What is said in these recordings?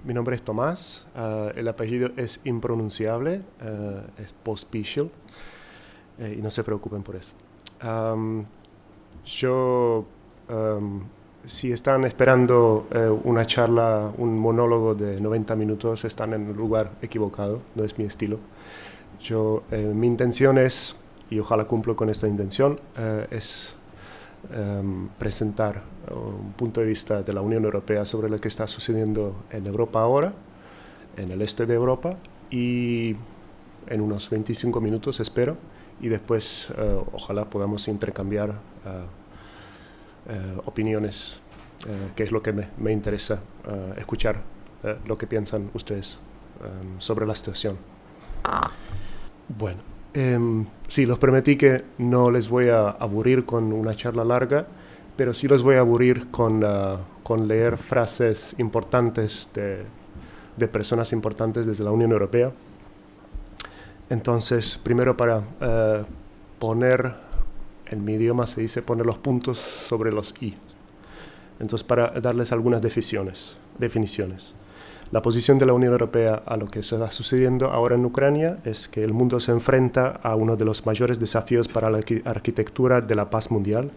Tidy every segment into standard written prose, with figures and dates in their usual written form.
Mi nombre es Tomás, el apellido es impronunciable, es Pospisil, y no se preocupen por eso. Yo, si están esperando una charla, un monólogo de 90 minutos, están en un lugar equivocado, no es mi estilo. Mi intención es, y ojalá cumplo con esta intención, es presentar un punto de vista de la Unión Europea sobre lo que está sucediendo en Europa ahora, en el este de Europa, y en unos 25 minutos espero, y después ojalá podamos intercambiar opiniones, que es lo que me interesa escuchar, lo que piensan ustedes sobre la situación. Bueno. Sí, los prometí que no les voy a aburrir con una charla larga, pero sí los voy a aburrir con leer frases importantes de personas importantes desde la Unión Europea. Entonces, primero para poner, en mi idioma se dice poner los puntos sobre los i. Entonces, para darles algunas definiciones. La posición de la Unión Europea a lo que está sucediendo ahora en Ucrania es que el mundo se enfrenta a uno de los mayores desafíos para la arquitectura de la paz mundial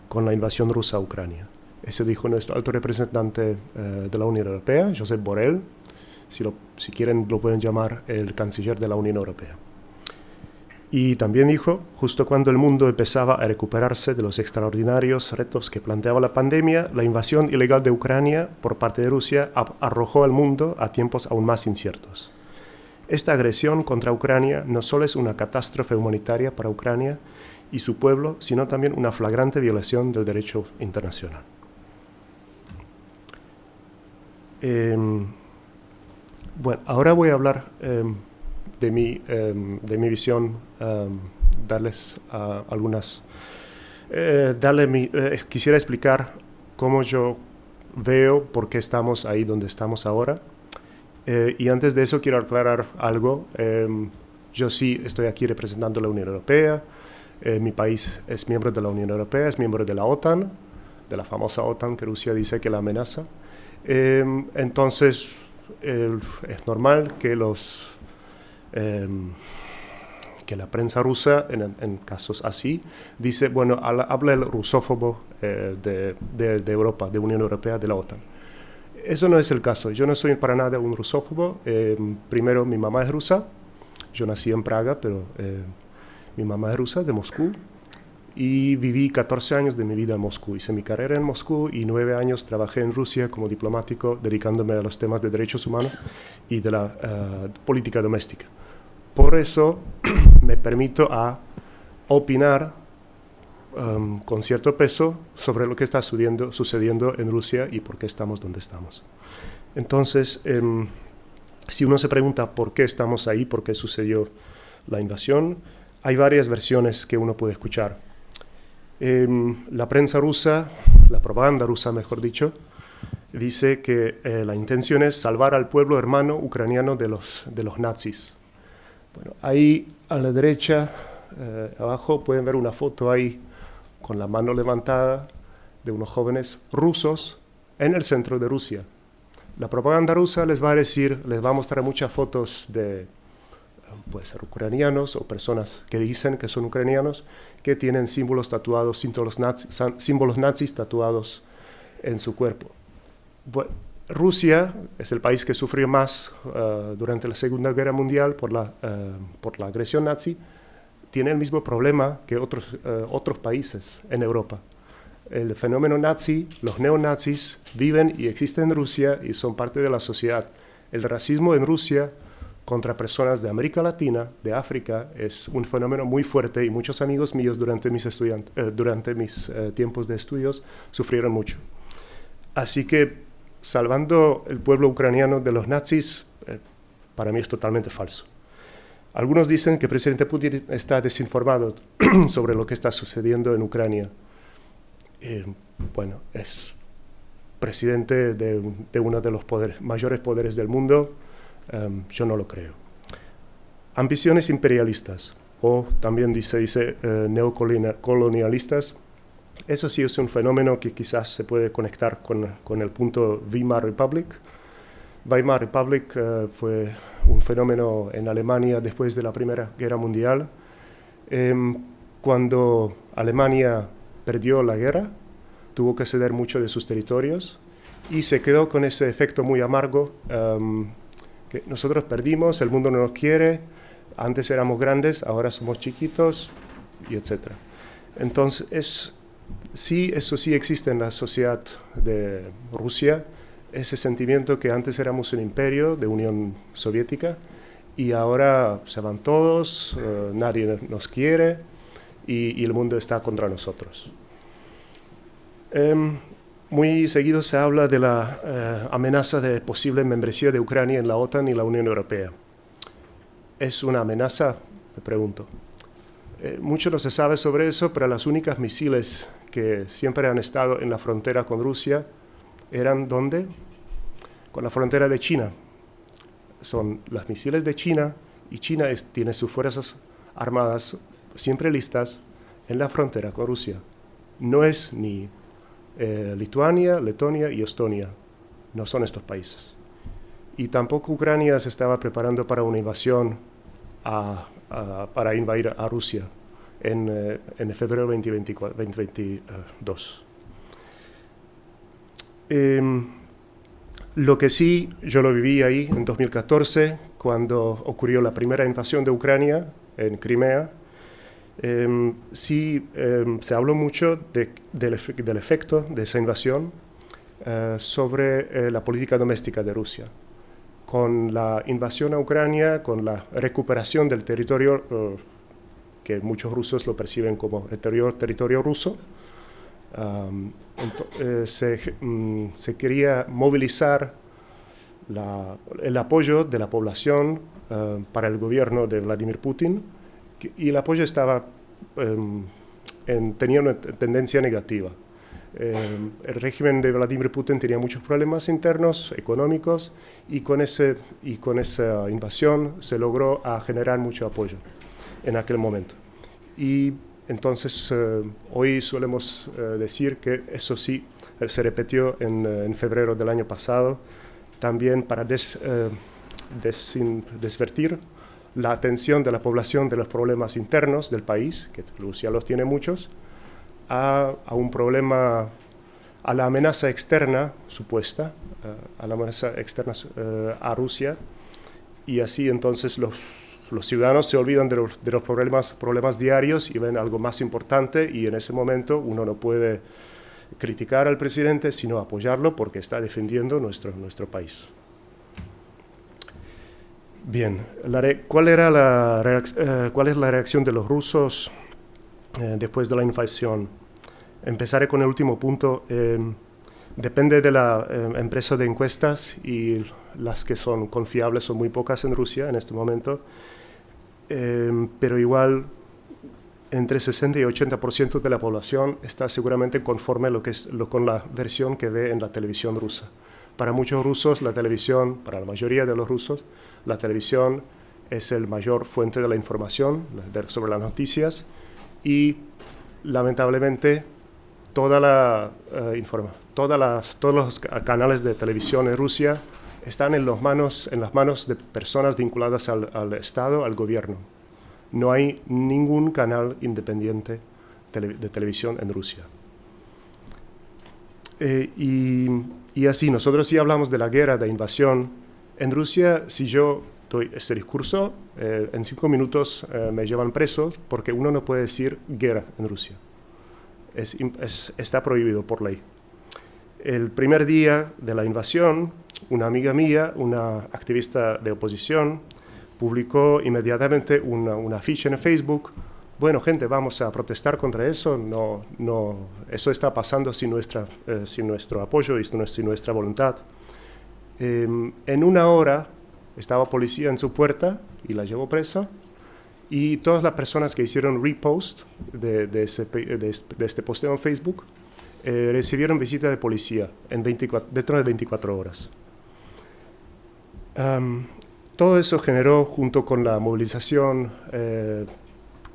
con la invasión rusa a Ucrania. Eso dijo nuestro alto representante de la Unión Europea, Josep Borrell. Si quieren lo pueden llamar el canciller de la Unión Europea. Y también dijo, justo cuando el mundo empezaba a recuperarse de los extraordinarios retos que planteaba la pandemia, la invasión ilegal de Ucrania por parte de Rusia arrojó al mundo a tiempos aún más inciertos. Esta agresión contra Ucrania no solo es una catástrofe humanitaria para Ucrania y su pueblo, sino también una flagrante violación del derecho internacional. Bueno, ahora voy a hablar de mi visión, darles algunas... quisiera explicar cómo yo veo por qué estamos ahí donde estamos ahora. Y antes de eso quiero aclarar algo. Yo sí estoy aquí representando a la Unión Europea. Mi país es miembro de la Unión Europea, es miembro de la OTAN, de la famosa OTAN que Rusia dice que la amenaza. Entonces, es normal que que la prensa rusa, en casos así, dice, bueno, habla el rusófobo de Europa, de Unión Europea, de la OTAN. Eso no es el caso. Yo no soy para nada un rusófobo. Primero, mi mamá es rusa. Yo nací en Praga, pero mi mamá es rusa, de Moscú. Y viví 14 años de mi vida en Moscú. Hice mi carrera en Moscú y 9 años trabajé en Rusia como diplomático, dedicándome a los temas de derechos humanos y de la política doméstica. Por eso me permito a opinar con cierto peso sobre lo que está sucediendo en Rusia y por qué estamos donde estamos. Entonces, si uno se pregunta por qué estamos ahí, por qué sucedió la invasión, hay varias versiones que uno puede escuchar. La prensa rusa, la propaganda rusa mejor dicho, dice que la intención es salvar al pueblo hermano ucraniano de los nazis. Bueno, ahí a la derecha, abajo, pueden ver una foto ahí con la mano levantada de unos jóvenes rusos en el centro de Rusia. La propaganda rusa les va a mostrar muchas fotos de, puede ser ucranianos o personas que dicen que son ucranianos, que tienen símbolos tatuados, símbolos nazis tatuados en su cuerpo. Bueno, Rusia es el país que sufrió más durante la Segunda Guerra Mundial por la agresión nazi. Tiene el mismo problema que otros países en Europa. El fenómeno nazi, los neonazis viven y existen en Rusia y son parte de la sociedad. El racismo en Rusia contra personas de América Latina, de África, es un fenómeno muy fuerte y muchos amigos míos durante mis tiempos de estudios sufrieron mucho. Así que salvando el pueblo ucraniano de los nazis, para mí es totalmente falso. Algunos dicen que el presidente Putin está desinformado sobre lo que está sucediendo en Ucrania. Bueno, es presidente de uno de los mayores poderes del mundo. Yo no lo creo. Ambiciones imperialistas, o también dice neocolonialistas. Eso sí es un fenómeno que quizás se puede conectar con el punto Weimar Republic, Weimar Republic fue un fenómeno en Alemania después de la Primera Guerra Mundial. Cuando Alemania perdió la guerra, tuvo que ceder mucho de sus territorios y se quedó con ese efecto muy amargo que nosotros perdimos, el mundo no nos quiere, antes éramos grandes, ahora somos chiquitos, y etc. Entonces, sí, eso sí existe en la sociedad de Rusia, ese sentimiento que antes éramos un imperio de Unión Soviética y ahora se van todos, nadie nos quiere y el mundo está contra nosotros. Muy seguido se habla de la amenaza de posible membresía de Ucrania en la OTAN y la Unión Europea. ¿Es una amenaza? Me pregunto. Mucho no se sabe sobre eso, pero las únicas misiles que siempre han estado en la frontera con Rusia eran ¿dónde? Con la frontera de China. Son los misiles de China y China tiene sus fuerzas armadas siempre listas en la frontera con Rusia. No es ni Lituania, Letonia y Estonia. No son estos países. Y tampoco Ucrania se estaba preparando para una invasión, para invadir a Rusia en febrero 2022. Lo que sí, yo lo viví ahí en 2014, cuando ocurrió la primera invasión de Ucrania en Crimea. Se habló mucho del efecto de esa invasión sobre la política doméstica de Rusia. Con la invasión a Ucrania, con la recuperación del territorio, que muchos rusos lo perciben como territorio ruso, se quería movilizar el apoyo de la población para el gobierno de Vladimir Putin, y el apoyo tenía una tendencia negativa. El régimen de Vladimir Putin tenía muchos problemas internos, económicos, y con esa invasión se logró generar mucho apoyo en aquel momento. Y entonces hoy solemos decir que eso sí se repitió en febrero del año pasado, también para desvertir la atención de la población de los problemas internos del país, que Rusia los tiene muchos, a un problema, a la amenaza externa supuesta, a la amenaza externa a Rusia, y así entonces los ciudadanos se olvidan de los problemas diarios y ven algo más importante, y en ese momento uno no puede criticar al presidente, sino apoyarlo porque está defendiendo nuestro país. Bien, ¿cuál es la reacción de los rusos después de la invasión? Empezaré con el último punto. Depende de la empresa de encuestas, y las que son confiables son muy pocas en Rusia en este momento, pero igual entre 60 y 80% de la población está seguramente conforme con la versión que ve en la televisión rusa. Para muchos rusos, para la mayoría de los rusos, la televisión es el mayor fuente de la información sobre las noticias, y lamentablemente todos los canales de televisión en Rusia están en las manos de personas vinculadas al Estado, al gobierno. No hay ningún canal independiente de televisión en Rusia. Y así, nosotros sí hablamos de la guerra, de invasión. En Rusia, si yo doy este discurso, en 5 minutos me llevan presos, porque uno no puede decir guerra en Rusia. Está prohibido por ley. El primer día de la invasión, una amiga mía, una activista de oposición, publicó inmediatamente una ficha en Facebook. Bueno, gente, vamos a protestar contra eso. Eso está pasando sin nuestro apoyo y sin nuestra voluntad. En una hora estaba policía en su puerta y la llevó presa. Y todas las personas que hicieron repost de este posteo en Facebook recibieron visita de policía dentro de 24 horas. Todo eso generó, junto con la movilización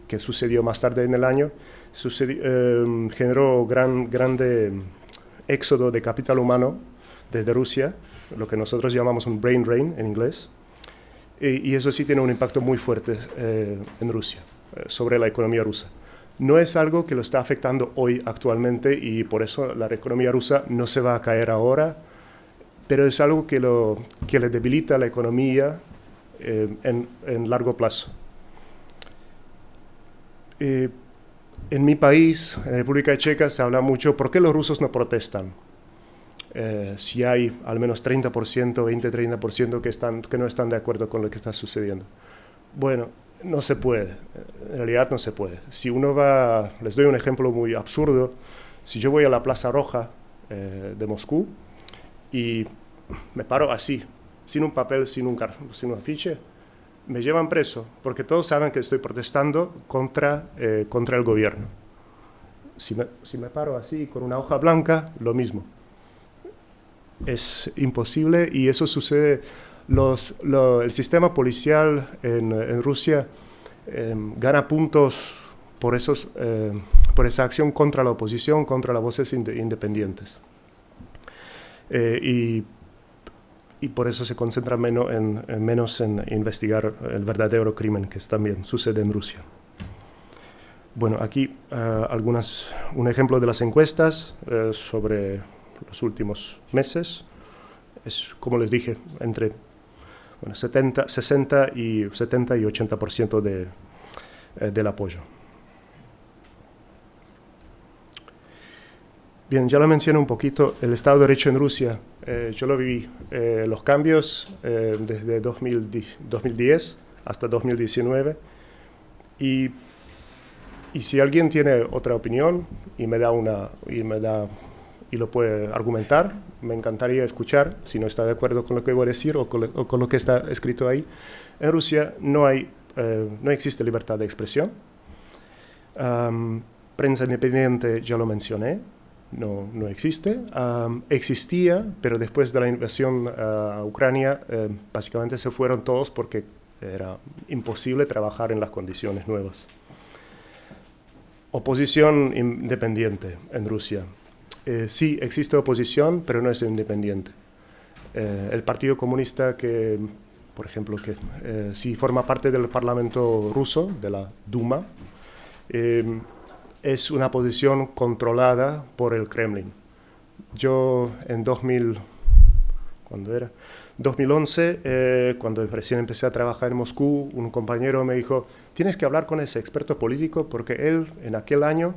que sucedió más tarde en el año, generó grande éxodo de capital humano desde Rusia, lo que nosotros llamamos un brain drain en inglés, y eso sí tiene un impacto muy fuerte en Rusia, sobre la economía rusa. No es algo que lo está afectando hoy actualmente y por eso la economía rusa no se va a caer ahora, pero es algo que le debilita la economía en largo plazo. En mi país, en República Checa, se habla mucho ¿por qué los rusos no protestan? Si hay al menos 30%, 20-30% que no están de acuerdo con lo que está sucediendo. Bueno, no se puede, en realidad no se puede. Si uno va, les doy un ejemplo muy absurdo, si yo voy a la Plaza Roja de Moscú y me paro así, sin un papel, sin un afiche, me llevan preso, porque todos saben que estoy protestando contra el gobierno. Si me paro así, con una hoja blanca, lo mismo. Es imposible y eso sucede. El sistema policial en Rusia gana puntos por esa acción contra la oposición, contra las voces independientes. Y por eso se concentra menos en investigar el verdadero crimen que también sucede en Rusia. Bueno, aquí un ejemplo de las encuestas sobre los últimos meses. Es, como les dije, entre 70 y 80% del apoyo. Bien, ya lo mencioné un poquito, el Estado de Derecho en Rusia. Yo lo viví, los cambios desde 2010 hasta 2019. Y si alguien tiene otra opinión y lo puede argumentar, me encantaría escuchar, si no está de acuerdo con lo que voy a decir o con lo que está escrito ahí. En Rusia no existe libertad de expresión. Prensa independiente, ya lo mencioné. No existe. Existía, pero después de la invasión a Ucrania, básicamente se fueron todos porque era imposible trabajar en las condiciones nuevas. Oposición independiente en Rusia. Sí, existe oposición, pero no es independiente. El Partido Comunista, por ejemplo, sí forma parte del Parlamento ruso, de la Duma, es una posición controlada por el Kremlin. Yo en 2011, cuando recién empecé a trabajar en Moscú, un compañero me dijo, tienes que hablar con ese experto político porque él en aquel año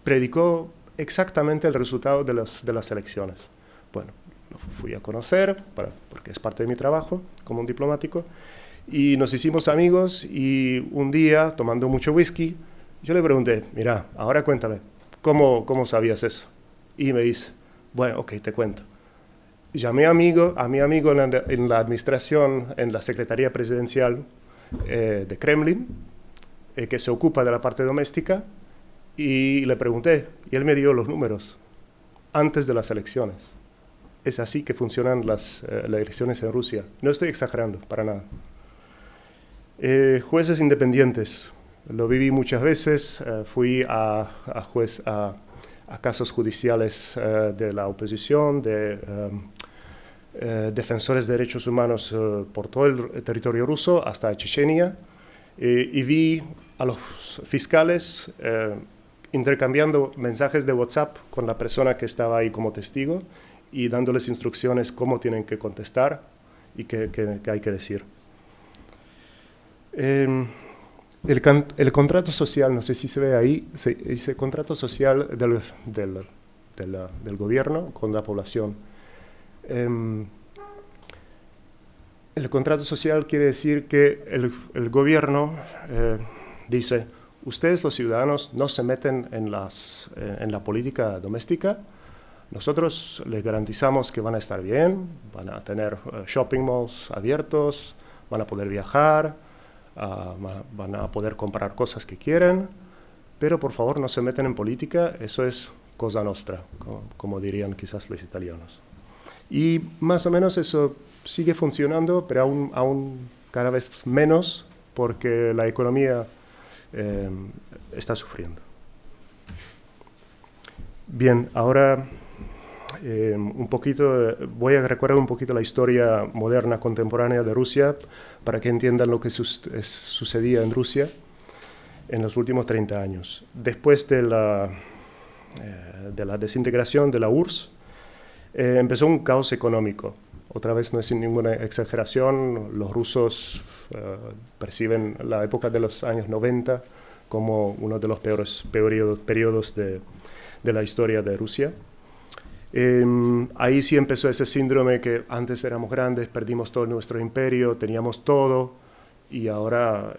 predicó exactamente el resultado de las elecciones. Bueno, lo fui a conocer porque es parte de mi trabajo como un diplomático y nos hicimos amigos y un día, tomando mucho whisky, yo le pregunté, mira, ahora cuéntame, ¿cómo sabías eso? Y me dice, bueno, ok, te cuento. Llamé a mi amigo en la administración, en la Secretaría Presidencial de Kremlin, que se ocupa de la parte doméstica, y le pregunté, y él me dio los números antes de las elecciones. Es así que funcionan las elecciones en Rusia. No estoy exagerando, para nada. Jueces independientes. Lo viví muchas veces. Fui a casos judiciales de la oposición, de defensores de derechos humanos por todo el territorio ruso, hasta Chechenia, y vi a los fiscales intercambiando mensajes de WhatsApp con la persona que estaba ahí como testigo y dándoles instrucciones cómo tienen que contestar y qué hay que decir. El contrato social, no sé si se ve ahí, dice contrato social del gobierno con la población. El contrato social quiere decir que el gobierno dice, ustedes los ciudadanos no se meten en la política doméstica, nosotros les garantizamos que van a estar bien, van a tener shopping malls abiertos, van a poder viajar, van a poder comprar cosas que quieren, pero por favor no se meten en política, eso es cosa nostra, como dirían quizás los italianos. Y más o menos eso sigue funcionando, pero aún cada vez menos porque la economía está sufriendo. Bien, ahora un poquito, voy a recordar un poquito la historia moderna, contemporánea de Rusia, para que entiendan lo que sucedía en Rusia en los últimos 30 años. Después de la desintegración de la URSS, empezó un caos económico. Otra vez no es ninguna exageración, los rusos perciben la época de los años 90 como uno de los peores periodos de la historia de Rusia. Ahí sí empezó ese síndrome que antes éramos grandes, perdimos todo nuestro imperio, teníamos todo y ahora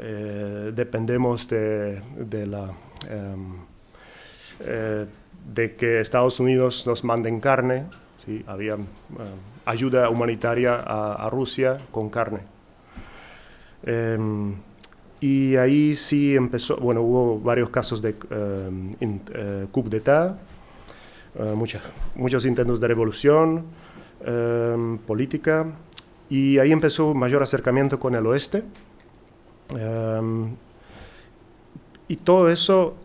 dependemos de que Estados Unidos nos manden carne. ¿Sí? Había ayuda humanitaria a Rusia con carne. Y ahí sí empezó, bueno, hubo varios casos de coup d'état, muchos intentos de revolución política, y ahí empezó un mayor acercamiento con el oeste. Y todo eso,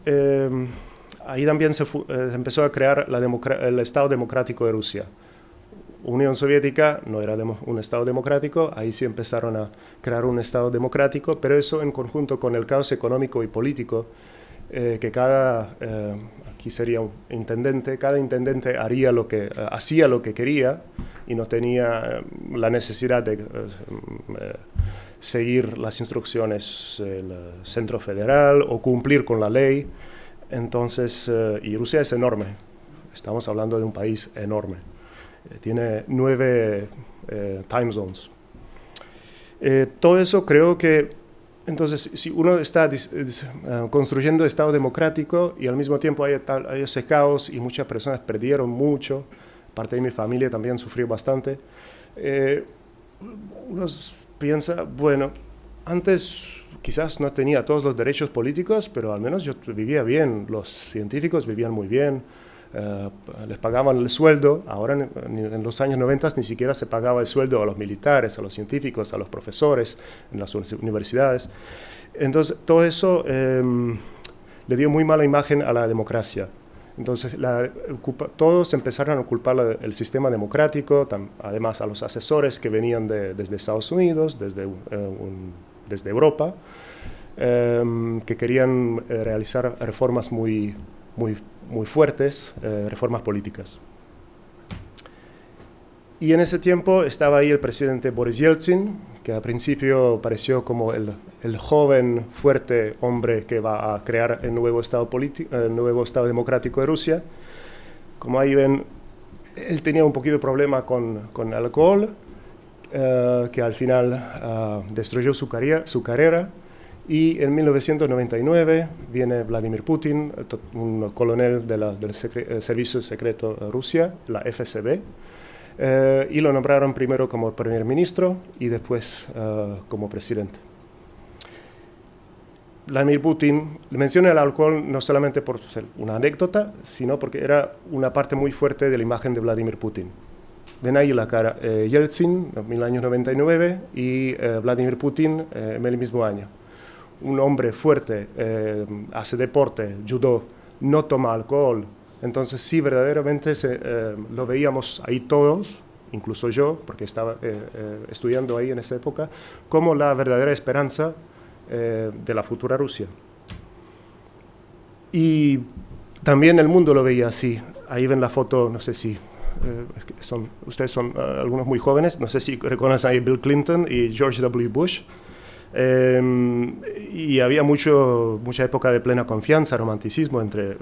ahí también se empezó a crear el Estado Democrático de Rusia. Unión Soviética no era un Estado democrático, ahí sí empezaron a crear un Estado democrático, pero eso en conjunto con el caos económico y político, que aquí sería un intendente, cada intendente hacía lo que quería y no tenía la necesidad de seguir las instrucciones del Centro Federal o cumplir con la ley. Entonces, y Rusia es enorme, estamos hablando de un país enorme. Tiene 9 time zones. Todo eso creo que, entonces, si uno está construyendo Estado democrático y al mismo tiempo hay ese caos y muchas personas perdieron mucho, parte de mi familia también sufrió bastante, uno piensa, bueno, antes quizás no tenía todos los derechos políticos, pero al menos yo vivía bien, los científicos vivían muy bien, les pagaban el sueldo. Ahora en los años 90 ni siquiera se pagaba el sueldo a los militares, a los científicos, a los profesores en las universidades. Entonces todo eso le dio muy mala imagen a la democracia. Entonces todos empezaron a culpar el sistema democrático, además a los asesores que venían desde Estados Unidos, desde Europa, que querían realizar reformas muy fuertes, reformas políticas. Y en ese tiempo estaba ahí el presidente Boris Yeltsin, que al principio pareció como el joven, fuerte hombre que va a crear el nuevo Estado democrático de Rusia. Como ahí ven, él tenía un poquito de problema con el alcohol, que al final destruyó su carrera. Y en 1999 viene Vladimir Putin, un coronel del Servicio Secreto de Rusia, la FSB, y lo nombraron primero como primer ministro y después como presidente. Vladimir Putin menciona el alcohol no solamente por ser una anécdota, sino porque era una parte muy fuerte de la imagen de Vladimir Putin. Ven ahí la cara, Yeltsin en 1999 y Vladimir Putin en el mismo año. Un hombre fuerte, hace deporte, judo, no toma alcohol. Entonces sí, verdaderamente lo veíamos ahí todos, incluso yo, porque estaba estudiando ahí en esa época, como la verdadera esperanza de la futura Rusia. Y también el mundo lo veía así. Ahí ven la foto, no sé si ustedes son algunos muy jóvenes, no sé si reconocen ahí Bill Clinton y George W. Bush. Y había mucha época de plena confianza, romanticismo entre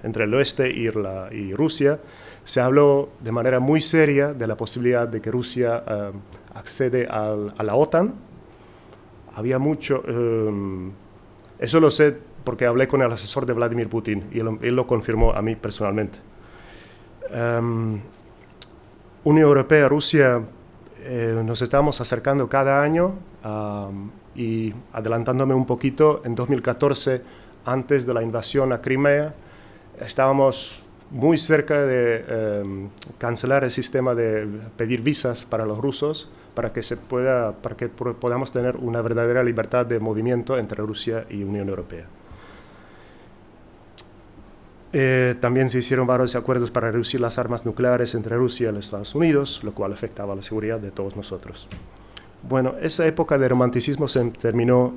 el oeste y Rusia. Se habló de manera muy seria de la posibilidad de que Rusia accede a la OTAN. Había mucho... eso lo sé porque hablé con el asesor de Vladimir Putin y él lo confirmó a mí personalmente. Unión Europea, Rusia... nos estamos acercando cada año y adelantándome un poquito, en 2014, antes de la invasión a Crimea, estábamos muy cerca de cancelar el sistema de pedir visas para los rusos para que podamos tener una verdadera libertad de movimiento entre Rusia y Unión Europea. También se hicieron varios acuerdos para reducir las armas nucleares entre Rusia y los Estados Unidos, lo cual afectaba la seguridad de todos nosotros. Bueno, esa época de romanticismo se terminó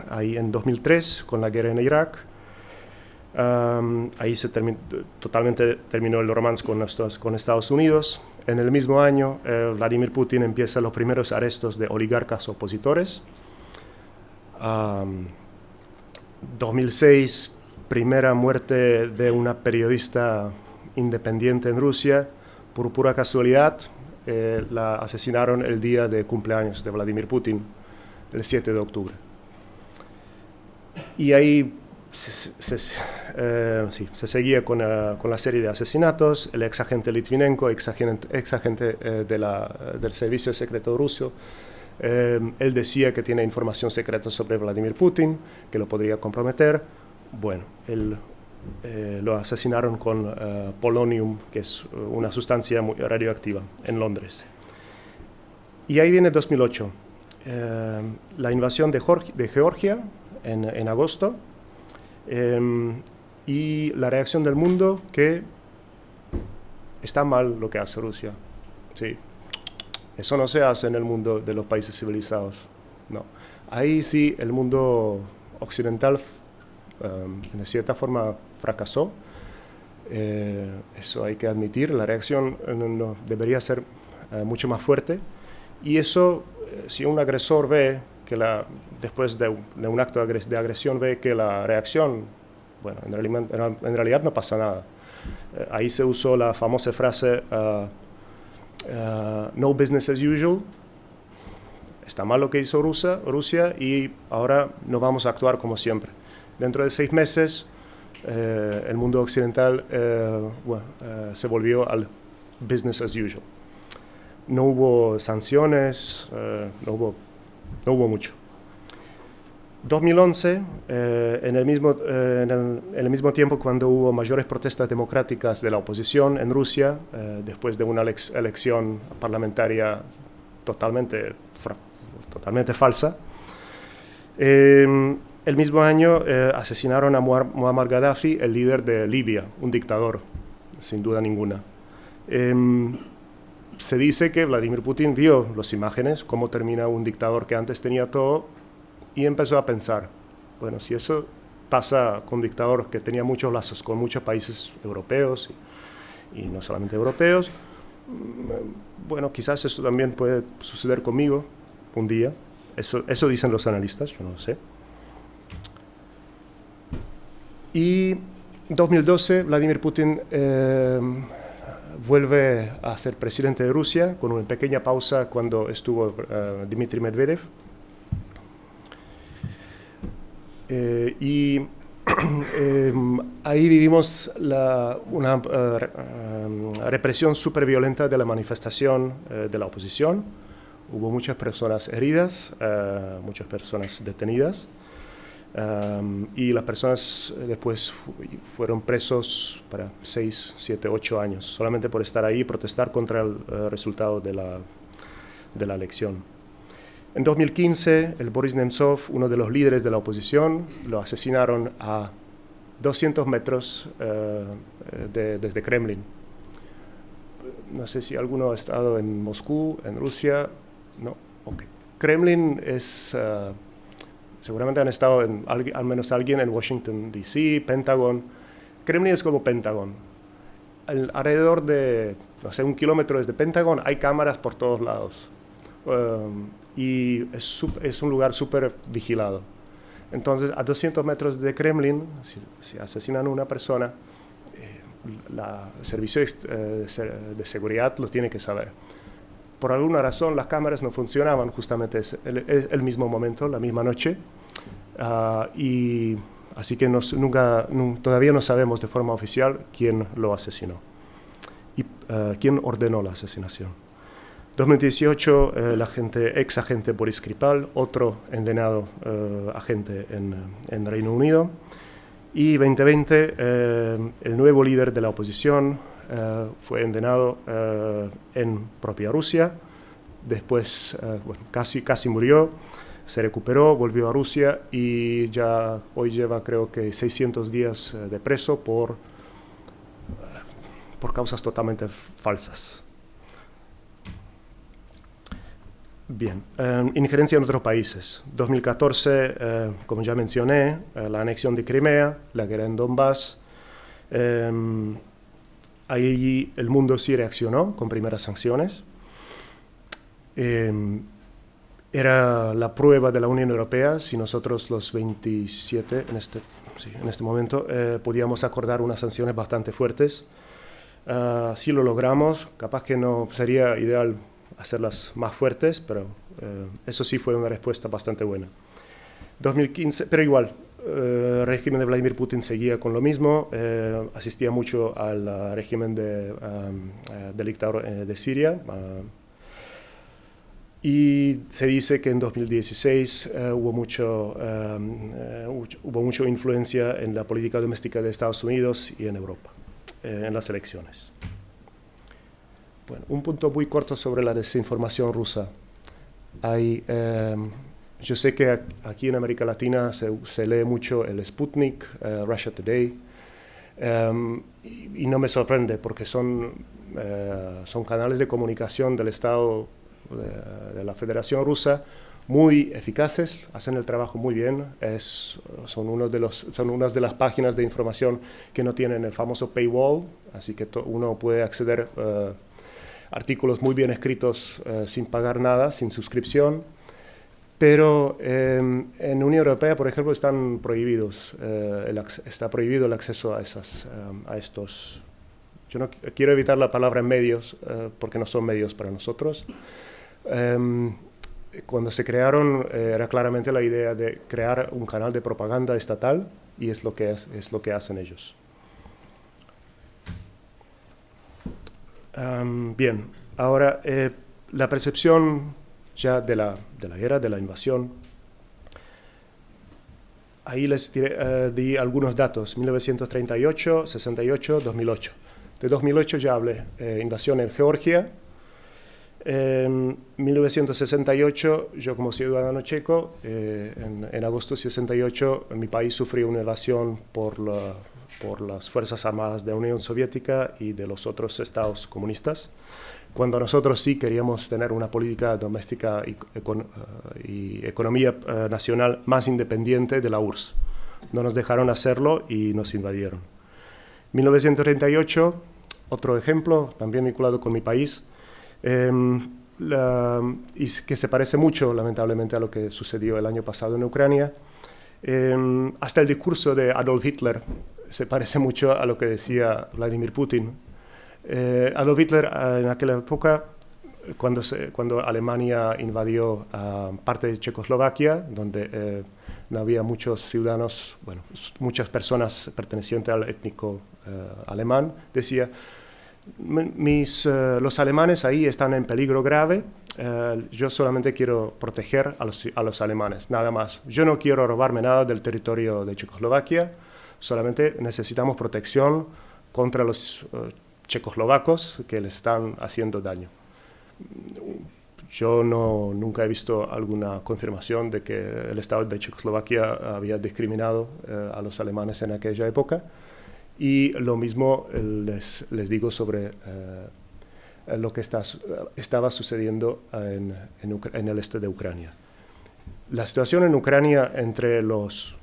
ahí en 2003 con la guerra en Irak. Ahí totalmente terminó el romance con Estados Unidos. En el mismo año, Vladimir Putin empieza los primeros arrestos de oligarcas opositores. 2006, primera muerte de una periodista independiente en Rusia. Por pura casualidad, la asesinaron el día de cumpleaños de Vladimir Putin, el 7 de octubre. Y ahí se seguía con la serie de asesinatos. El exagente Litvinenko, exagente del servicio secreto ruso, él decía que tiene información secreta sobre Vladimir Putin, que lo podría comprometer. Bueno, lo asesinaron con polonium, que es una sustancia muy radioactiva, en Londres. Y ahí viene 2008, la invasión de Georgia en agosto, y la reacción del mundo que está mal lo que hace Rusia. Sí, eso no se hace en el mundo de los países civilizados. No. Ahí sí el mundo occidental de cierta forma fracasó. Eso hay que admitir. La reacción no debería ser mucho más fuerte. Y eso, si un agresor ve que después de un acto de agresión ve que la reacción, bueno, en realidad no pasa nada. Ahí se usó la famosa frase no business as usual. Está mal lo que hizo Rusia y ahora no vamos a actuar como siempre. Dentro de 6 meses, el mundo occidental se volvió al business as usual. No hubo sanciones, no hubo mucho. 2011, en el mismo tiempo cuando hubo mayores protestas democráticas de la oposición en Rusia, después de una elección parlamentaria totalmente falsa, el mismo año asesinaron a Muammar Gaddafi, el líder de Libia, un dictador, sin duda ninguna. Se dice que Vladimir Putin vio las imágenes, cómo termina un dictador que antes tenía todo, y empezó a pensar, bueno, si eso pasa con un dictador que tenía muchos lazos con muchos países europeos, y no solamente europeos, bueno, quizás eso también puede suceder conmigo un día. Eso dicen los analistas, yo no lo sé. Y en 2012, Vladimir Putin vuelve a ser presidente de Rusia, con una pequeña pausa cuando estuvo Dmitry Medvedev. Ahí vivimos una represión súper violenta de la manifestación de la oposición. Hubo muchas personas heridas, muchas personas detenidas, y las personas después fueron presos para 6, 7, 8 años, solamente por estar ahí y protestar contra el resultado de la elección. En 2015, el Boris Nemtsov, uno de los líderes de la oposición, lo asesinaron a 200 metros desde Kremlin. No sé si alguno ha estado en Moscú, en Rusia. No, ok. Kremlin es, seguramente han estado al menos alguien en Washington, D.C., Pentágono. Kremlin es como Pentágono. Alrededor de, no sé, 1 kilómetro desde Pentágono hay cámaras por todos lados. Y es un lugar súper vigilado. Entonces, a 200 metros de Kremlin, si asesinan a una persona, el servicio de seguridad lo tiene que saber. Por alguna razón, las cámaras no funcionaban justamente el mismo momento, la misma noche, y así que todavía no sabemos de forma oficial quién lo asesinó y quién ordenó la asesinación. 2018, ex agente Boris Skripal, otro envenenado agente en Reino Unido. Y 2020, el nuevo líder de la oposición fue envenenado en propia Rusia. Después, casi murió. Se recuperó, volvió a Rusia y ya hoy lleva creo que 600 días de preso por causas totalmente falsas. Bien, injerencia en otros países. 2014, como ya mencioné, la anexión de Crimea, la guerra en Donbass. Ahí el mundo sí reaccionó con primeras sanciones. Era la prueba de la Unión Europea si nosotros los 27 en este momento podíamos acordar unas sanciones bastante fuertes. Si lo logramos, capaz que no sería ideal hacerlas más fuertes, pero eso sí fue una respuesta bastante buena. 2015, pero igual, el régimen de Vladimir Putin seguía con lo mismo, asistía mucho al régimen del dictador de Siria, y se dice que en 2016 hubo mucha influencia en la política doméstica de Estados Unidos y en Europa, en las elecciones. Bueno, un punto muy corto sobre la desinformación rusa. Yo sé que aquí en América Latina se lee mucho el Sputnik, Russia Today, y no me sorprende porque son canales de comunicación del Estado de la Federación Rusa muy eficaces, hacen el trabajo muy bien, son unas de las páginas de información que no tienen el famoso paywall, así que uno puede acceder a artículos muy bien escritos sin pagar nada, sin suscripción. Pero en Unión Europea, por ejemplo, están prohibidos, está prohibido el acceso a estos. Yo no quiero evitar la palabra medios, porque no son medios para nosotros. Cuando se crearon, era claramente la idea de crear un canal de propaganda estatal, y es lo que hacen ellos. Bien, ahora la percepción ya de la guerra, de la invasión. Ahí les di algunos datos, 1938, 68, 2008. De 2008 ya hablé, invasión en Georgia. En 1968, yo como ciudadano checo, en agosto de 68, mi país sufrió una invasión por las Fuerzas Armadas de la Unión Soviética y de los otros estados comunistas, cuando nosotros sí queríamos tener una política doméstica y economía nacional más independiente de la URSS. No nos dejaron hacerlo y nos invadieron. 1938, otro ejemplo, también vinculado con mi país, y que se parece mucho, lamentablemente, a lo que sucedió el año pasado en Ucrania. Hasta el discurso de Adolf Hitler se parece mucho a lo que decía Vladimir Putin. Adolf Hitler en aquella época, cuando Alemania invadió parte de Checoslovaquia, donde no había muchos ciudadanos, bueno, muchas personas pertenecientes al étnico alemán, decía: los alemanes ahí están en peligro grave, yo solamente quiero proteger a los alemanes, nada más. Yo no quiero robarme nada del territorio de Checoslovaquia, solamente necesitamos protección contra los checoslovacos que le están haciendo daño. Yo nunca he visto alguna confirmación de que el Estado de Checoslovaquia había discriminado a los alemanes en aquella época. Y lo mismo les digo sobre lo que estaba sucediendo en el este de Ucrania. La situación en Ucrania entre los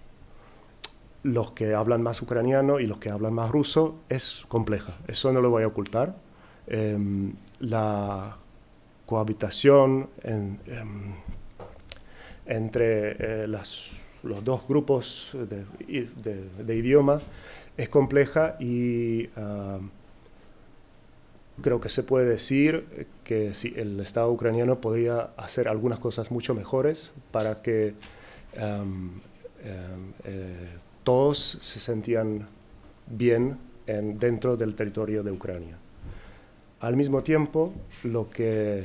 que hablan más ucraniano y los que hablan más ruso es compleja, eso no lo voy a ocultar. La cohabitación entre los dos grupos de idioma es compleja y creo que se puede decir que sí, el Estado ucraniano podría hacer algunas cosas mucho mejores para que todos se sentían bien dentro del territorio de Ucrania. Al mismo tiempo, lo que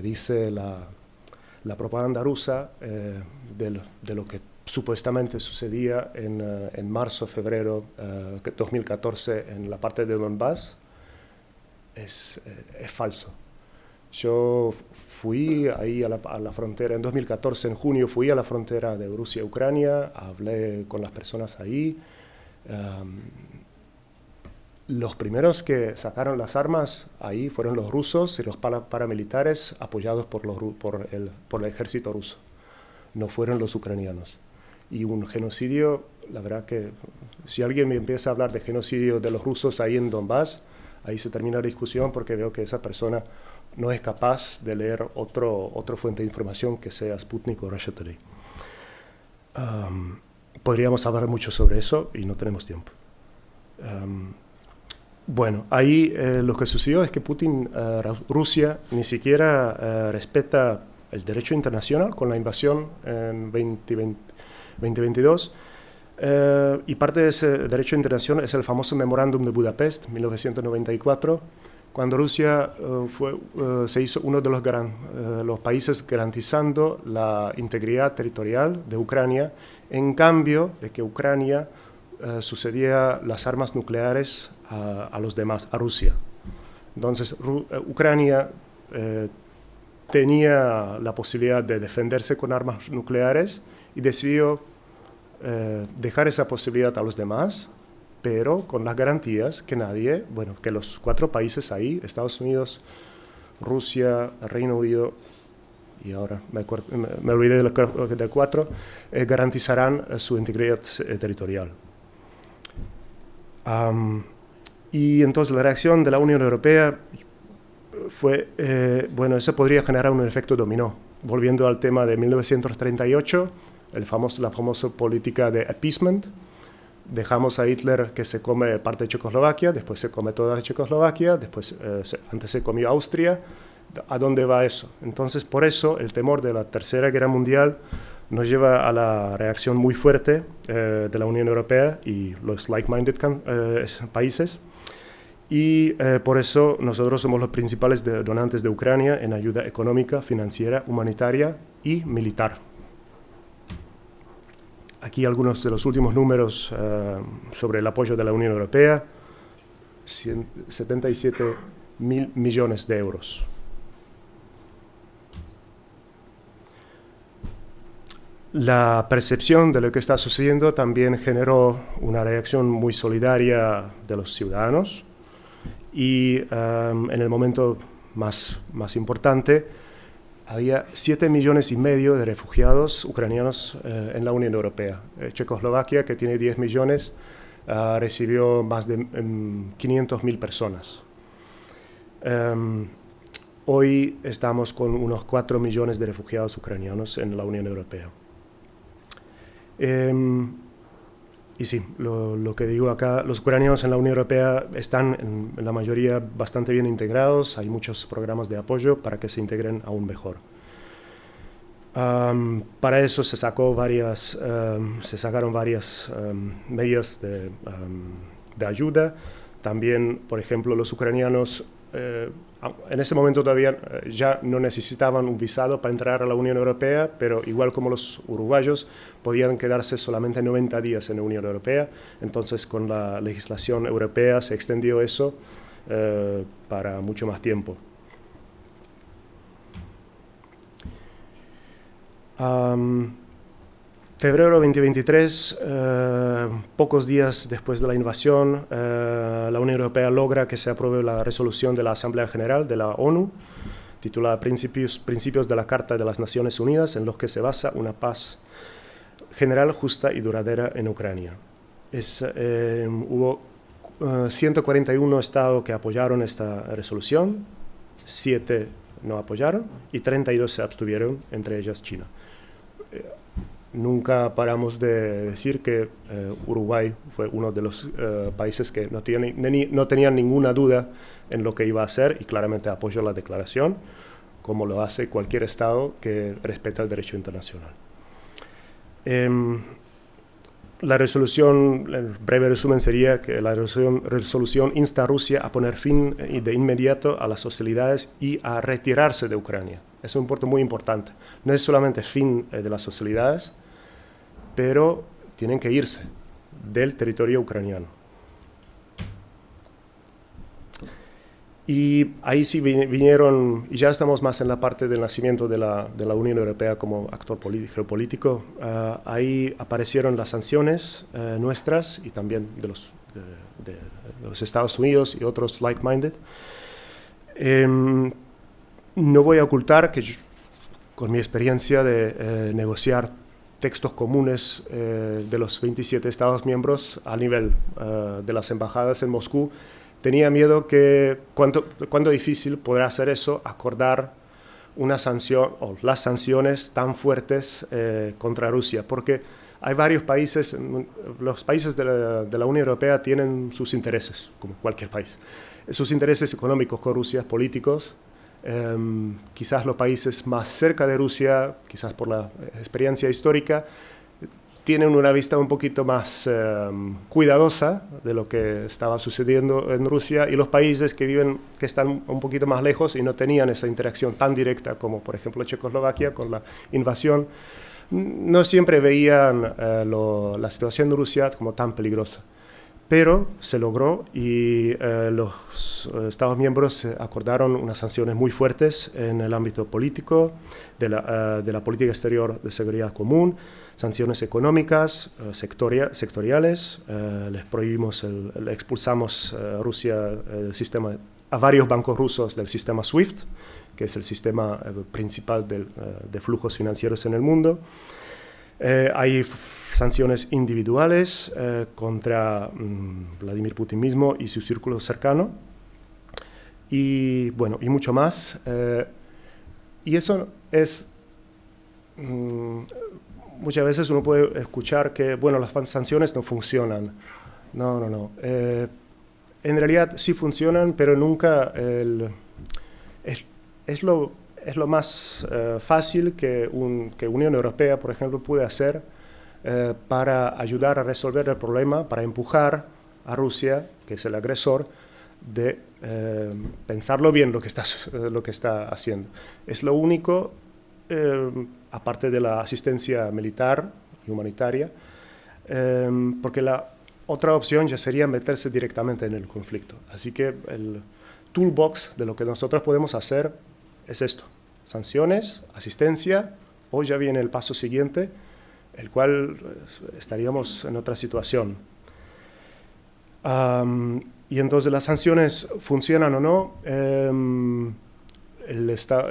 dice la propaganda rusa de lo que supuestamente sucedía en marzo, febrero de 2014 en la parte de Donbass es falso. Yo fui ahí a la frontera, en 2014, en junio, fui a la frontera de Rusia y Ucrania, hablé con las personas ahí. Um, los primeros que sacaron las armas ahí fueron los rusos y los paramilitares apoyados por el ejército ruso. No fueron los ucranianos. Y un genocidio, la verdad que si alguien me empieza a hablar de genocidio de los rusos ahí en Donbass, ahí se termina la discusión porque veo que esa persona no es capaz de leer otra fuente de información que sea Sputnik o Russia Today. Podríamos hablar mucho sobre eso y no tenemos tiempo. Bueno, ahí lo que sucedió es que Rusia, ni siquiera respeta el derecho internacional con la invasión en 2022. Y parte de ese derecho internacional es el famoso Memorándum de Budapest, 1994, cuando Rusia se hizo uno de los países garantizando la integridad territorial de Ucrania, en cambio de que Ucrania sucedía las armas nucleares a los demás, a Rusia. Entonces, Ucrania tenía la posibilidad de defenderse con armas nucleares y decidió dejar esa posibilidad a los demás, pero con las garantías que que los 4 países ahí, Estados Unidos, Rusia, Reino Unido, y ahora me olvidé del 4, garantizarán su integridad territorial. Y entonces la reacción de la Unión Europea fue, eso podría generar un efecto dominó. Volviendo al tema de 1938, la famosa política de appeasement. Dejamos a Hitler que se come parte de Checoslovaquia, después se come toda Checoslovaquia, después antes se comió Austria. ¿A dónde va eso? Entonces, por eso, el temor de la Tercera Guerra Mundial nos lleva a la reacción muy fuerte de la Unión Europea y los like-minded países. Y por eso nosotros somos los principales donantes de Ucrania en ayuda económica, financiera, humanitaria y militar. Aquí algunos de los últimos números sobre el apoyo de la Unión Europea: 77.000 millones de euros. La percepción de lo que está sucediendo también generó una reacción muy solidaria de los ciudadanos y en el momento más importante había 7,5 millones de refugiados ucranianos en la Unión Europea. Checoslovaquia, que tiene 10 millones, recibió más de 500,000 personas. Hoy estamos con unos 4 millones de refugiados ucranianos en la Unión Europea. Y sí, lo que digo acá, los ucranianos en la Unión Europea están en la mayoría bastante bien integrados. Hay muchos programas de apoyo para que se integren aún mejor. Para eso se sacaron varias medidas de ayuda. También, por ejemplo, los ucranianos en ese momento todavía ya no necesitaban un visado para entrar a la Unión Europea, pero igual como los uruguayos podían quedarse solamente 90 días en la Unión Europea. Entonces, con la legislación europea se extendió eso para mucho más tiempo. Febrero 2023, pocos días después de la invasión, la Unión Europea logra que se apruebe la resolución de la Asamblea General de la ONU, titulada Principios de la Carta de las Naciones Unidas, en los que se basa una paz general, justa y duradera en Ucrania. Hubo 141 estados que apoyaron esta resolución, 7 no apoyaron y 32 se abstuvieron, entre ellas China. Nunca paramos de decir que Uruguay fue uno de los países que no tenían ninguna duda en lo que iba a hacer y claramente apoyó la declaración, como lo hace cualquier Estado que respeta el derecho internacional. La resolución, el breve resumen sería que la resolución insta a Rusia a poner fin de inmediato a las hostilidades y a retirarse de Ucrania. Es un punto muy importante. No es solamente fin de las hostilidades, pero tienen que irse del territorio ucraniano. Y ahí sí vinieron, y ya estamos más en la parte del nacimiento de la Unión Europea como actor geopolítico. Ahí aparecieron las sanciones nuestras y también de los Estados Unidos y otros like-minded. No voy a ocultar que yo, con mi experiencia de negociar textos comunes de los 27 Estados miembros a nivel de las embajadas en Moscú, tenía miedo que cuánto difícil podrá ser eso, acordar una sanción o las sanciones tan fuertes contra Rusia, porque hay varios países, los países de la Unión Europea tienen sus intereses, como cualquier país, sus intereses económicos con Rusia, políticos. Quizás los países más cerca de Rusia, quizás por la experiencia histórica, tienen una vista un poquito más cuidadosa de lo que estaba sucediendo en Rusia, y los países que están un poquito más lejos y no tenían esa interacción tan directa como por ejemplo Checoslovaquia con la invasión, no siempre veían la situación de Rusia como tan peligrosa. Pero se logró y los Estados miembros acordaron unas sanciones muy fuertes en el ámbito político, de la política exterior de seguridad común, sanciones económicas, sectoriales, les prohibimos, expulsamos a Rusia a varios bancos rusos del sistema SWIFT, que es el sistema principal de flujos financieros en el mundo. Hay sanciones individuales contra Vladimir Putin mismo y su círculo cercano, y bueno, y mucho más. Y eso es, muchas veces uno puede escuchar que, bueno, las sanciones no funcionan. No. En realidad sí funcionan, pero nunca es lo más fácil que Unión Europea, por ejemplo, puede hacer para ayudar a resolver el problema, para empujar a Rusia, que es el agresor, de pensarlo bien lo que está haciendo. Es lo único, aparte de la asistencia militar y humanitaria, porque la otra opción ya sería meterse directamente en el conflicto. Así que el toolbox de lo que nosotros podemos hacer es esto: sanciones, asistencia, o ya viene el paso siguiente, el cual estaríamos en otra situación. Y entonces, ¿las sanciones funcionan o no?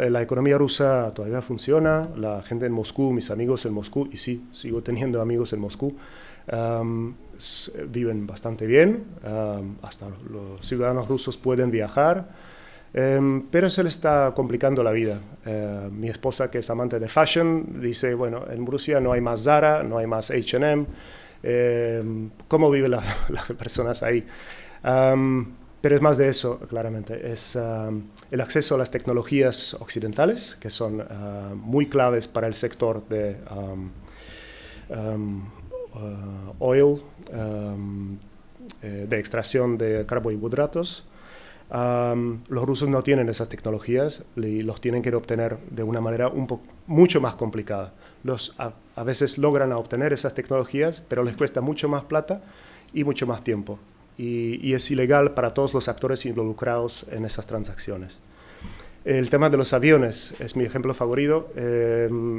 La economía rusa todavía funciona, la gente en Moscú, mis amigos en Moscú, y sí, sigo teniendo amigos en Moscú, viven bastante bien, hasta los ciudadanos rusos pueden viajar, pero se le está complicando la vida. Mi esposa, que es amante de fashion, dice, bueno, en Rusia no hay más Zara, no hay más H&M, ¿cómo viven las personas ahí? Pero es más de eso, claramente. Es el acceso a las tecnologías occidentales, que son muy claves para el sector de oil, de extracción de carbohidratos. Los rusos no tienen esas tecnologías y los tienen que obtener de una manera mucho más complicada. A veces logran obtener esas tecnologías, pero les cuesta mucho más plata y mucho más tiempo. Y es ilegal para todos los actores involucrados en esas transacciones. El tema de los aviones es mi ejemplo favorito.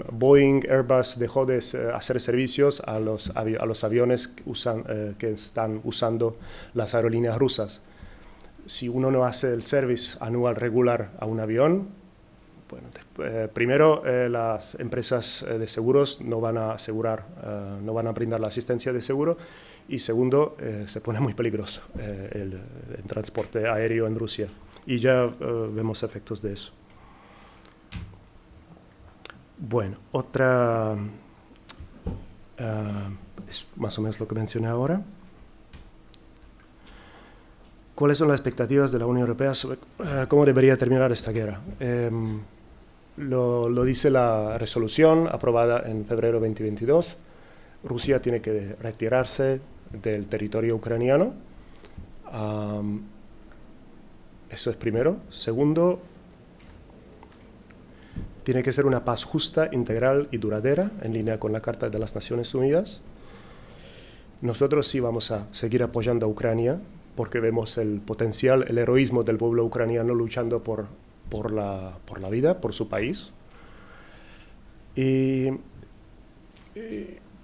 Boeing, Airbus dejó de hacer servicios a los aviones que están usando las aerolíneas rusas. Si uno no hace el service anual regular a un avión, bueno, primero las empresas de seguros no van a asegurar, no van a brindar la asistencia de seguro, y segundo, se pone muy peligroso el transporte aéreo en Rusia, y ya vemos efectos de eso. Bueno, otra es más o menos lo que mencioné ahora. ¿Cuáles son las expectativas de la Unión Europea sobre cómo debería terminar esta guerra? Lo dice la resolución aprobada en febrero 2022. Rusia tiene que retirarse del territorio ucraniano. Eso es primero. Segundo, tiene que ser una paz justa, integral y duradera, en línea con la Carta de las Naciones Unidas. Nosotros sí vamos a seguir apoyando a Ucrania, porque vemos el potencial, el heroísmo del pueblo ucraniano luchando por la vida, por su país. Y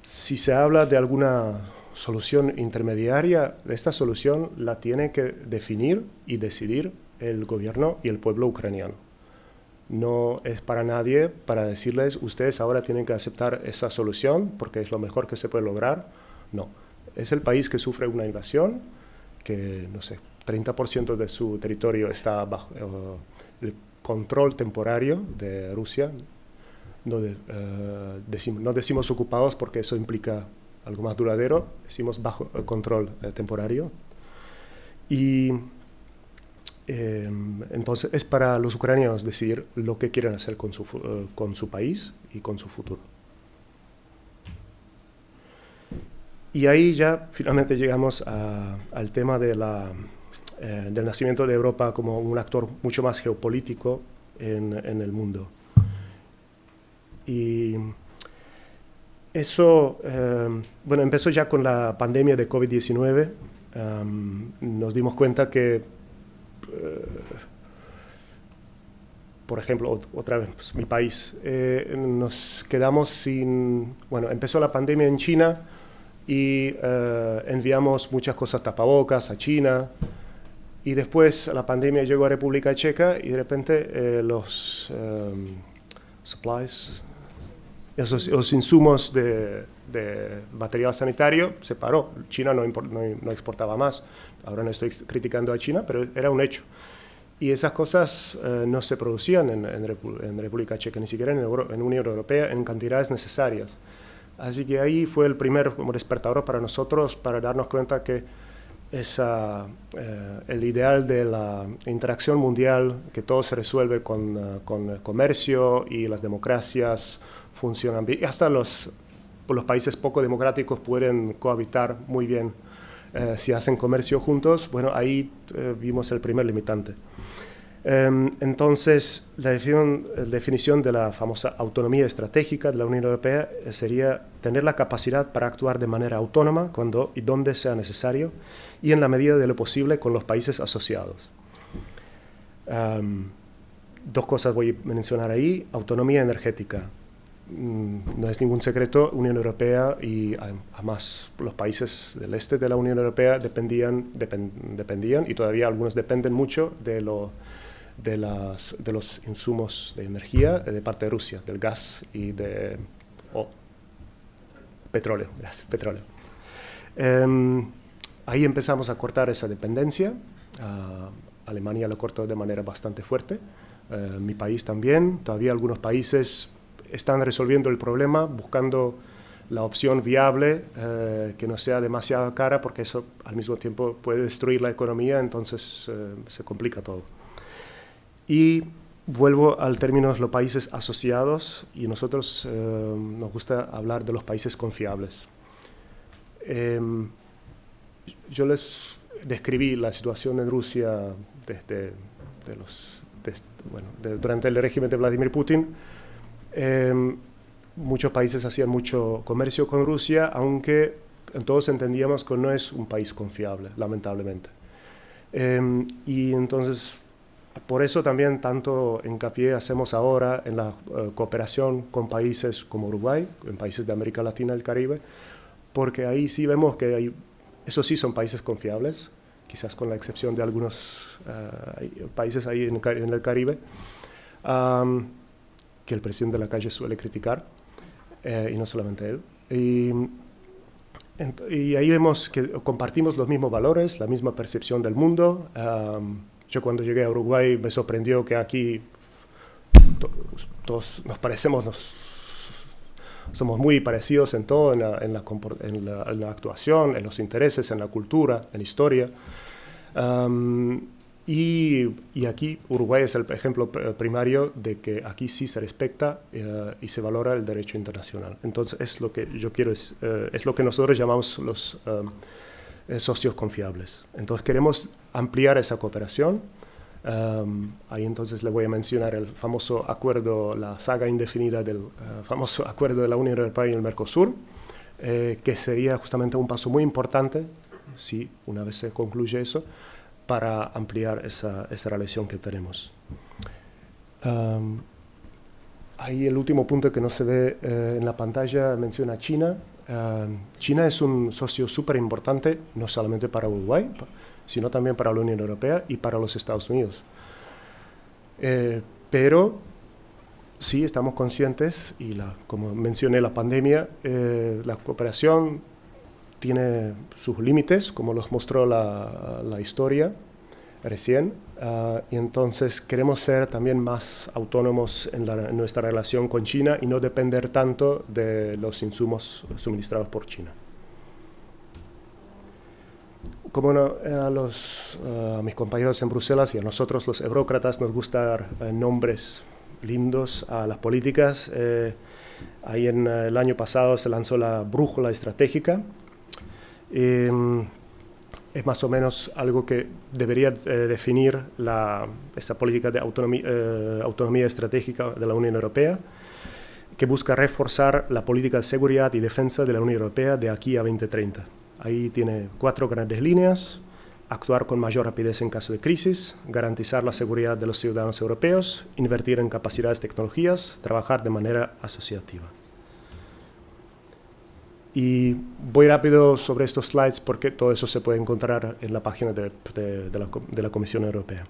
si se habla de alguna solución intermediaria, esta solución la tiene que definir y decidir el gobierno y el pueblo ucraniano. No es para nadie para decirles, ustedes ahora tienen que aceptar esa solución porque es lo mejor que se puede lograr. No, es el país que sufre una invasión, que, no sé, 30% de su territorio está bajo el control temporario de Rusia. No decimos ocupados porque eso implica algo más duradero, decimos bajo control temporario. Y entonces es para los ucranianos decidir lo que quieren hacer con su país y con su futuro. Y ahí ya finalmente llegamos al tema del nacimiento de Europa como un actor mucho más geopolítico en el mundo. Y eso, bueno, empezó ya con la pandemia de COVID-19. Nos dimos cuenta que, por ejemplo, otra vez, pues, mi país, nos quedamos sin... Bueno, empezó la pandemia en China y enviamos muchas cosas tapabocas a China. Y después la pandemia llegó a República Checa y de repente los supplies... los insumos de material sanitario se paró. China no exportaba más. Ahora no estoy criticando a China, pero era un hecho. Y esas cosas no se producían en República Checa, ni siquiera en Unión Europea, en cantidades necesarias. Así que ahí fue el primer despertador para nosotros, para darnos cuenta que el ideal de la interacción mundial, que todo se resuelve con comercio y las democracias funcionan bien, y hasta los países poco democráticos pueden cohabitar muy bien si hacen comercio juntos. Bueno, ahí vimos el primer limitante. Entonces, la definición de la famosa autonomía estratégica de la Unión Europea sería tener la capacidad para actuar de manera autónoma cuando y donde sea necesario y en la medida de lo posible con los países asociados. Dos cosas voy a mencionar ahí. Autonomía energética. No es ningún secreto, Unión Europea y además los países del este de la Unión Europea dependían y todavía algunos dependen mucho de los insumos de energía de parte de Rusia, del gas y de petróleo. Gracias, petróleo. Ahí empezamos a cortar esa dependencia. Alemania lo cortó de manera bastante fuerte. Mi país también. Todavía algunos países están resolviendo el problema, buscando la opción viable que no sea demasiado cara, porque eso al mismo tiempo puede destruir la economía, entonces se complica todo. Y vuelvo al término de los países asociados, y nosotros nos gusta hablar de los países confiables. Yo les describí la situación en Rusia durante el régimen de Vladimir Putin. Muchos países hacían mucho comercio con Rusia, aunque todos entendíamos que no es un país confiable, lamentablemente. Y entonces, por eso también tanto hincapié hacemos ahora en la cooperación con países como Uruguay, en países de América Latina y el Caribe, porque ahí sí vemos que esos sí son países confiables, quizás con la excepción de algunos países ahí en el Caribe, que el presidente de la calle suele criticar, y no solamente él. Y ahí vemos que compartimos los mismos valores, la misma percepción del mundo. Yo cuando llegué a Uruguay me sorprendió que aquí todos nos parecemos, somos muy parecidos en todo, en la actuación, en los intereses, en la cultura, en la historia. Y aquí Uruguay es el ejemplo primario de que aquí sí se respeta y se valora el derecho internacional. Entonces es lo que yo quiero, es lo que nosotros llamamos los socios confiables. Entonces queremos ampliar esa cooperación. Ahí entonces le voy a mencionar el famoso acuerdo, la saga indefinida del famoso acuerdo de la Unión Europea y el Mercosur, que sería justamente un paso muy importante sí, una vez se concluye eso, para ampliar esa relación que tenemos. Ahí el último punto que no se ve en la pantalla menciona China. China es un socio súper importante, no solamente para Uruguay, sino también para la Unión Europea y para los Estados Unidos. Pero sí estamos conscientes, y como mencioné, la pandemia, la cooperación tiene sus límites, como los mostró la historia recién, y entonces queremos ser también más autónomos en nuestra relación con China y no depender tanto de los insumos suministrados por China. Como no, a mis compañeros en Bruselas y a nosotros los eurócratas nos gusta dar nombres lindos a las políticas. Ahí en el año pasado se lanzó la brújula estratégica. Es más o menos algo que debería definir esa política de autonomía estratégica de la Unión Europea, que busca reforzar la política de seguridad y defensa de la Unión Europea de aquí a 2030. Ahí tiene 4 grandes líneas: actuar con mayor rapidez en caso de crisis, garantizar la seguridad de los ciudadanos europeos, invertir en capacidades tecnologías, trabajar de manera asociativa. Y voy rápido sobre estos slides porque todo eso se puede encontrar en la página de la Comisión Europea.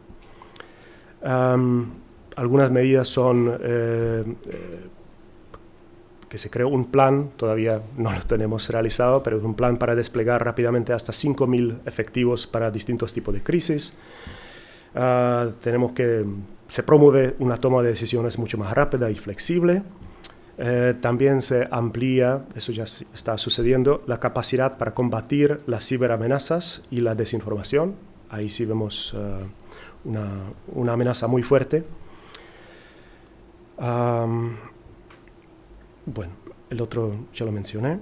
Algunas medidas son que se creó un plan, todavía no lo tenemos realizado, pero es un plan para desplegar rápidamente hasta 5.000 efectivos para distintos tipos de crisis. Se promueve una toma de decisiones mucho más rápida y flexible. También se amplía, eso ya está sucediendo, la capacidad para combatir las ciberamenazas y la desinformación. Ahí sí vemos una amenaza muy fuerte. Bueno, el otro ya lo mencioné.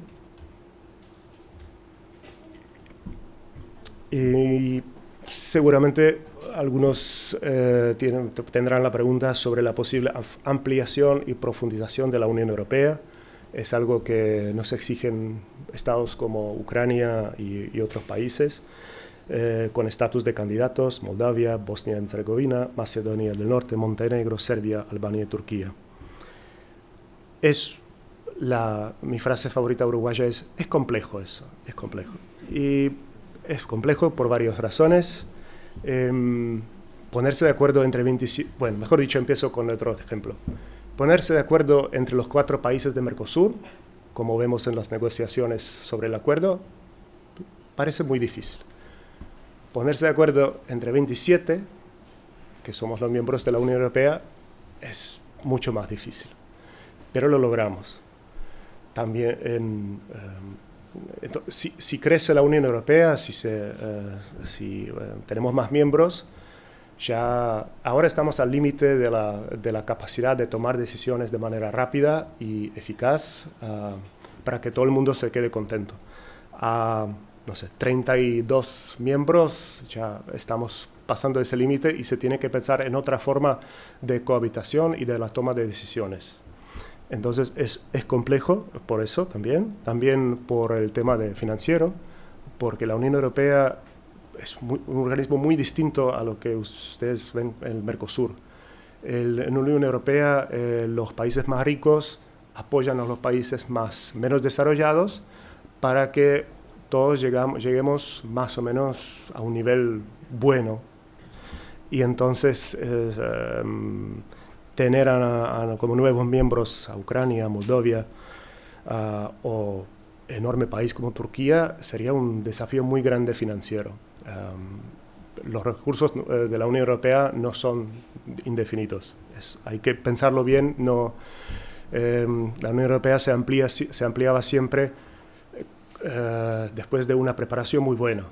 Y seguramente algunos tendrán la pregunta sobre la posible ampliación y profundización de la Unión Europea. Es algo que nos exigen estados como Ucrania y otros países, con estatus de candidatos: Moldavia, Bosnia y Herzegovina, Macedonia del Norte, Montenegro, Serbia, Albania y Turquía. Mi frase favorita uruguaya es complejo eso, es complejo. Y es complejo por varias razones. Ponerse de acuerdo entre 27, bueno, mejor dicho, empiezo con otro ejemplo. Ponerse de acuerdo entre los 4 países de Mercosur, como vemos en las negociaciones sobre el acuerdo, parece muy difícil. Ponerse de acuerdo entre 27, que somos los miembros de la Unión Europea, es mucho más difícil, pero lo logramos. También si crece la Unión Europea, si tenemos más miembros, ya ahora estamos al límite de la capacidad de tomar decisiones de manera rápida y eficaz para que todo el mundo se quede contento. No sé, 32 miembros, ya estamos pasando ese límite y se tiene que pensar en otra forma de cohabitación y de la toma de decisiones. Entonces es complejo por eso también por el tema financiero, porque la Unión Europea es un organismo muy distinto a lo que ustedes ven en el Mercosur. En la Unión Europea los países más ricos apoyan a los países menos desarrollados para que todos lleguemos más o menos a un nivel bueno. Y entonces tener como nuevos miembros a Ucrania, a Moldavia o enorme país como Turquía sería un desafío muy grande financiero. Los recursos de la Unión Europea no son indefinidos. Hay que pensarlo bien. La Unión Europea se ampliaba siempre después de una preparación muy buena.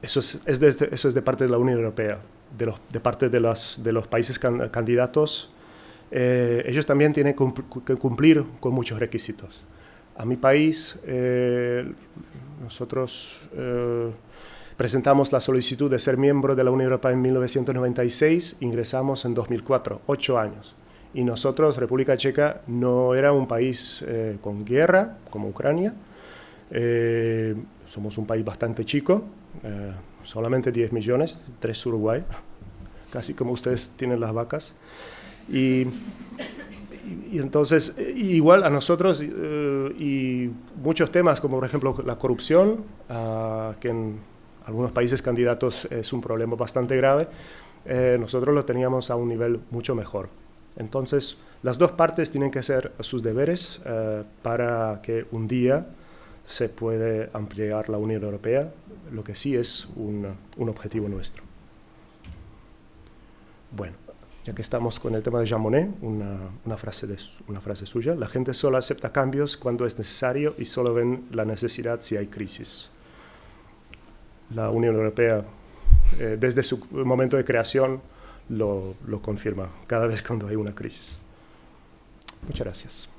Eso es de parte de la Unión Europea, de parte de los países candidatos. Ellos también tienen que cumplir con muchos requisitos. A mi país, nosotros presentamos la solicitud de ser miembro de la Unión Europea en 1996, ingresamos en 2004, 8 años. Y nosotros, República Checa, no era un país con guerra como Ucrania. Somos un país bastante chico, solamente 10 millones, 3 Uruguay, casi como ustedes tienen las vacas. Y entonces, igual a nosotros, y muchos temas, como por ejemplo la corrupción, que en algunos países candidatos es un problema bastante grave, nosotros lo teníamos a un nivel mucho mejor. Entonces, las dos partes tienen que hacer sus deberes para que un día se puede ampliar la Unión Europea, lo que sí es un objetivo nuestro. Bueno, ya que estamos con el tema de Jean Monnet, una frase suya: la gente solo acepta cambios cuando es necesario y solo ven la necesidad si hay crisis. La Unión Europea, desde su momento de creación, lo confirma cada vez cuando hay una crisis. Muchas gracias.